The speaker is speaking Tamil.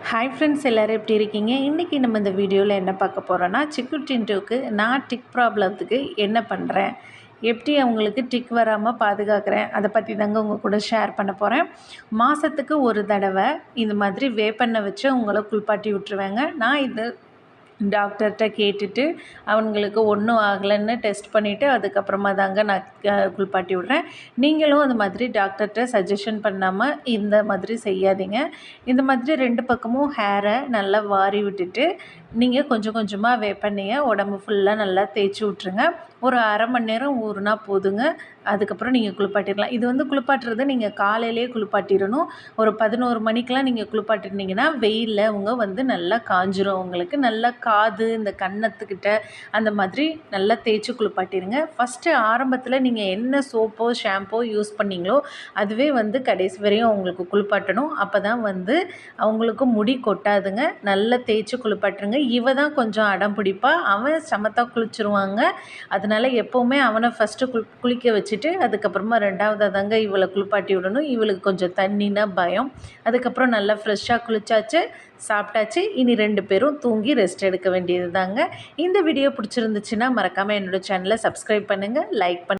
ஹாய் ஃப்ரெண்ட்ஸ், எல்லோரும் எப்படி இருக்கீங்க? இன்றைக்கி நம்ம இந்த வீடியோவில் என்ன பார்க்க போகிறோன்னா, சிக்கு டின்டோக்கு நான் டிக் ப்ராப்ளத்துக்கு என்ன பண்ணுறேன், எப்படி அவங்களுக்கு டிக் வராமல் பாதுகாக்கிறேன், அதை பற்றி தாங்க உங்கள் கூட ஷேர் பண்ண போகிறேன். மாதத்துக்கு ஒரு தடவை இந்த மாதிரி வேப்பெண்ணெய் வச்சு அவங்கள குளிப்பாட்டி விட்டுருவேங்க. நான் இது டாக்டர்கிட்ட கேட்டுட்டு அவங்களுக்கு ஒன்றும் ஆகலைன்னு டெஸ்ட் பண்ணிவிட்டு அதுக்கப்புறமா தாங்க நான் குளிப்பாட்டி விட்றேன். நீங்களும் அந்த மாதிரி டாக்டர்கிட்ட சஜஷன் பண்ணாமல் இந்த மாதிரி செய்யாதீங்க. இந்த மாதிரி 2 பக்கமும் ஹேரை நல்லா வாரி விட்டுட்டு நீங்கள் கொஞ்சம் கொஞ்சமாக வேப்பெண்ணெயை உடம்பு ஃபுல்லாக நல்லா தேய்ச்சி விட்ருங்க. ஒரு அரை மணி நேரம் ஊறுனா போதுங்க. அதுக்கப்புறம் நீங்கள் குளிப்பாட்டிடலாம். இது வந்து குளிப்பாட்டுறது நீங்கள் காலையிலே குளிப்பாட்டிடணும். ஒரு 11 மணிக்கெலாம் நீங்கள் குளிப்பாட்டிருந்தீங்கன்னா வெயிலில் அவங்க வந்து நல்லா காஞ்சிரும். உங்களுக்கு நல்லா காது இந்த கன்னத்துக்கிட்ட அந்த மாதிரி நல்லா தேய்ச்சி குளிப்பாட்டிடுங்க. ஃபஸ்ட்டு ஆரம்பத்தில் நீங்கள் என்ன சோப்போ ஷாம்போ யூஸ் பண்ணிங்களோ அதுவே வந்து கடைசி வரையும் அவங்களுக்கு குளிப்பாட்டணும். அப்போ தான் வந்து அவங்களுக்கு முடி கொட்டாதுங்க. நல்லா தேய்ச்சி குளிப்பாட்டுருங்க. இவ தான் கொஞ்சம் அடம் பிடிப்பா. அவன் சமத்தா குளிச்சிருவாங்க. அதனால் எப்போவுமே அவனை ஃபஸ்ட்டு குளிக்க வச்சுட்டு அதுக்கப்புறமா 2வதாக தாங்க இவளை குளிப்பாட்டி விடணும். இவளுக்கு கொஞ்சம் தண்ணினா பயம். அதுக்கப்புறம் நல்லா ஃப்ரெஷ்ஷாக குளித்தாச்சு, சாப்பிட்டாச்சு. இனி 2 பேரும் தூங்கி ரெஸ்ட் எடுக்க வேண்டியது தாங்க. இந்த வீடியோ பிடிச்சிருந்துச்சுன்னா மறக்காமல் என்னோடய சேனலை சப்ஸ்கிரைப் பண்ணுங்கள், லைக் பண்ணுங்கள்.